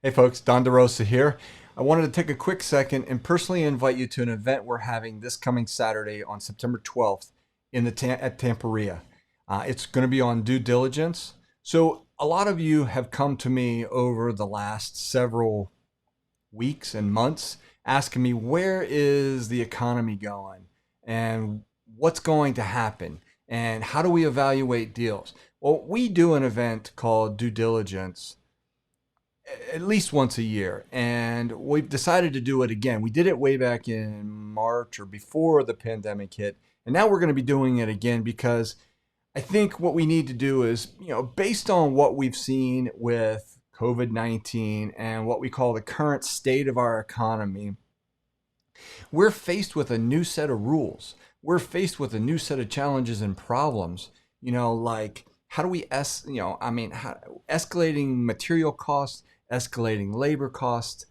Hey folks, Don DeRosa here. I wanted to take a quick second and personally invite you to an event we're having this coming Saturday on September 12th at Tampa Bay. It's going to be on due diligence. So a lot of you have come to me over the last several weeks and months asking me where is the economy going and what's going to happen and how do we evaluate deals. Well, we do an event called due diligence at least once a year, and we've decided to do it again. We did it way back in March or before the pandemic hit, and now we're going to be doing it again because I think what we need to do is, based on what we've seen with COVID-19 and what we call the current state of our economy, we're faced with a new set of rules. We're faced with a new set of challenges and problems, like how do we, escalating material costs, escalating labor costs.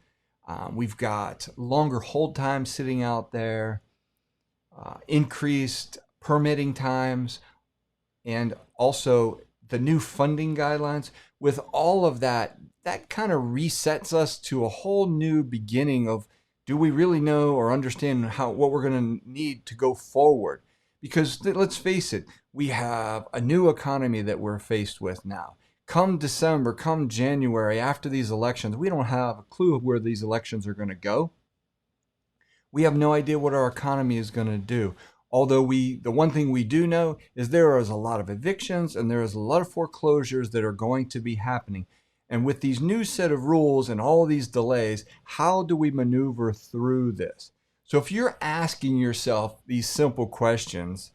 We've got longer hold times sitting out there, increased permitting times, and also the new funding guidelines. With all of that, that kind of resets us to a whole new beginning of, do we really know or understand what we're going to need to go forward? Because let's face it, we have a new economy that we're faced with now. Come December, come January, after these elections, we don't have a clue where these elections are going to go. We have no idea what our economy is going to do. Although the one thing we do know is there is a lot of evictions and there is a lot of foreclosures that are going to be happening. And with these new set of rules and all of these delays, how do we maneuver through this? So if you're asking yourself these simple questions,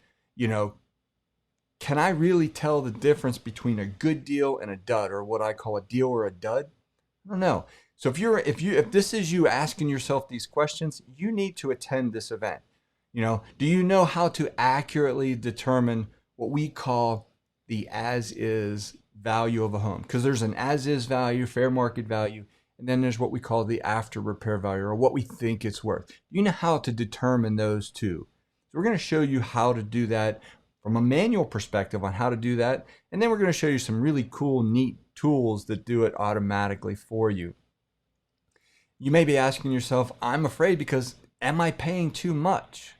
can I really tell the difference between a good deal and a dud, or what I call a deal or a dud? I don't know. So if this is you asking yourself these questions, you need to attend this event. Do you know how to accurately determine what we call the as-is value of a home? Because there's an as-is value, fair market value, and then there's what we call the after repair value, or what we think it's worth. You know how to determine those two. So we're going to show you how to do that from a manual perspective on how to do that. And then we're going to show you some really cool, neat tools that do it automatically for you. You may be asking yourself, I'm afraid because am I paying too much?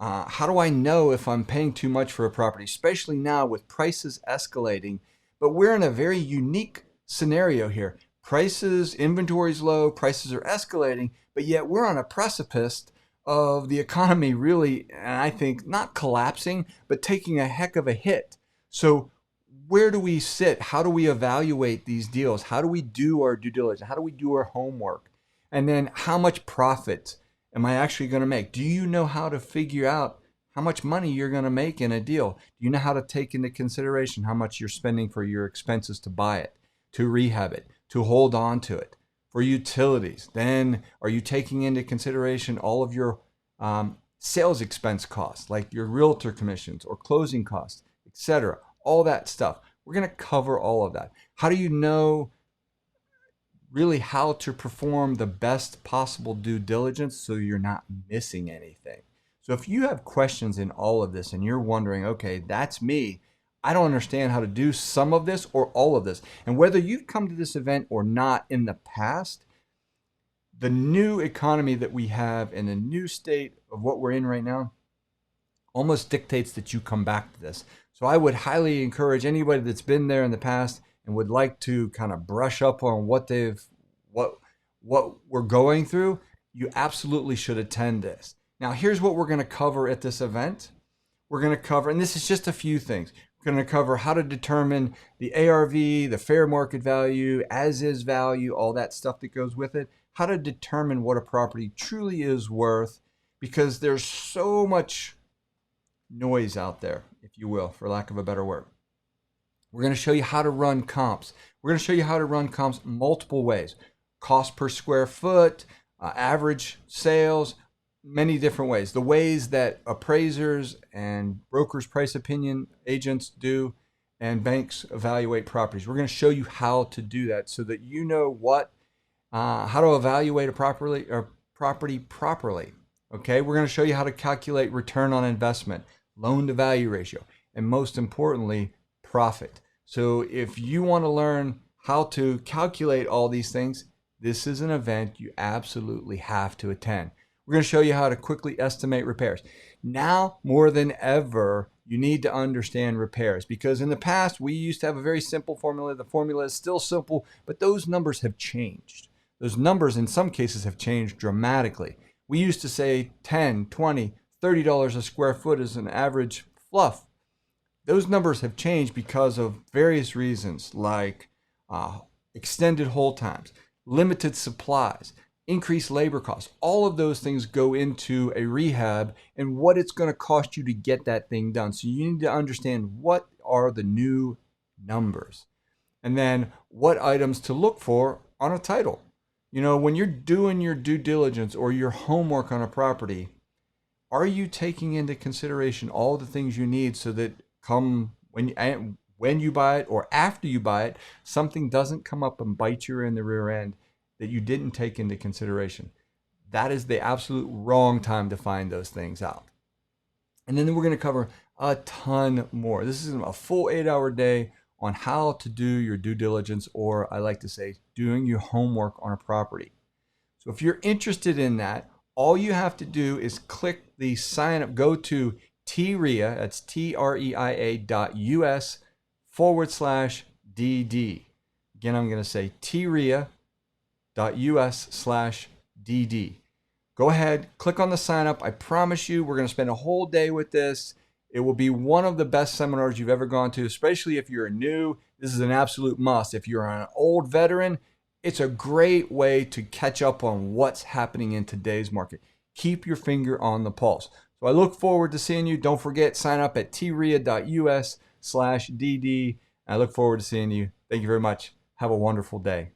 How do I know if I'm paying too much for a property, especially now with prices escalating? But we're in a very unique scenario here. Prices, inventory's low, prices are escalating, but yet we're on a precipice of the economy really, and I think not collapsing, but taking a heck of a hit. So where do we sit? How do we evaluate these deals? How do we do our due diligence? How do we do our homework? And then how much profit am I actually going to make? Do you know how to figure out how much money you're going to make in a deal? Do you know how to take into consideration how much you're spending for your expenses to buy it, to rehab it, to hold on to it, for utilities? Then are you taking into consideration all of your sales expense costs, like your realtor commissions or closing costs, etc.? All that stuff. We're going to cover all of that. How do you know really how to perform the best possible due diligence so you're not missing anything? So if you have questions in all of this and you're wondering, okay, that's me, I don't understand how to do some of this or all of this, and whether you've come to this event or not in the past, the new economy that we have and the new state of what we're in right now almost dictates that you come back to this. So I would highly encourage anybody that's been there in the past and would like to kind of brush up on what we're going through, you absolutely should attend this. Now, here's what we're going to cover at this event. We're going to cover, and this is just a few things. We're going to cover how to determine the ARV, the fair market value, as-is value, all that stuff that goes with it. How to determine what a property truly is worth, because there's so much noise out there, if you will, for lack of a better word. We're going to show you how to run comps. We're going to show you how to run comps multiple ways. Cost per square foot, average sales, many different ways. The ways that appraisers and brokers, price opinion agents do, and banks evaluate properties. We're going to show you how to do that so that you know how to evaluate a property properly. Okay, we're going to show you how to calculate return on investment, loan to value ratio, and most importantly, profit. So if you want to learn how to calculate all these things, this is an event you absolutely have to attend. We're going to show you how to quickly estimate repairs. Now, more than ever, you need to understand repairs, because in the past, we used to have a very simple formula. The formula is still simple, but those numbers have changed. Those numbers, in some cases, have changed dramatically. We used to say $10, $20, $30 a square foot is an average fluff. Those numbers have changed because of various reasons, like extended hold times, limited supplies, increased labor costs. All of those things go into a rehab and what it's going to cost you to get that thing done. So you need to understand what are the new numbers, and then what items to look for on a title. You know, when you're doing your due diligence or your homework on a property, are you taking into consideration all the things you need so that when you buy it or after you buy it, something doesn't come up and bite you in the rear end that you didn't take into consideration? That is the absolute wrong time to find those things out. And then we're going to cover a ton more. This is a full 8-hour day on how to do your due diligence, or I like to say, doing your homework on a property. So if you're interested in that, all you have to do is click the sign up, go to TREIA, that's TREIA.us/DD. Again, I'm going to say TREIA.us/DD. Go ahead, click on the sign up. I promise you, we're going to spend a whole day with this. It will be one of the best seminars you've ever gone to, especially if you're new. This is an absolute must. If you're an old veteran, it's a great way to catch up on what's happening in today's market. Keep your finger on the pulse. So I look forward to seeing you. Don't forget, sign up at TREIA.us/DD. I look forward to seeing you. Thank you very much. Have a wonderful day.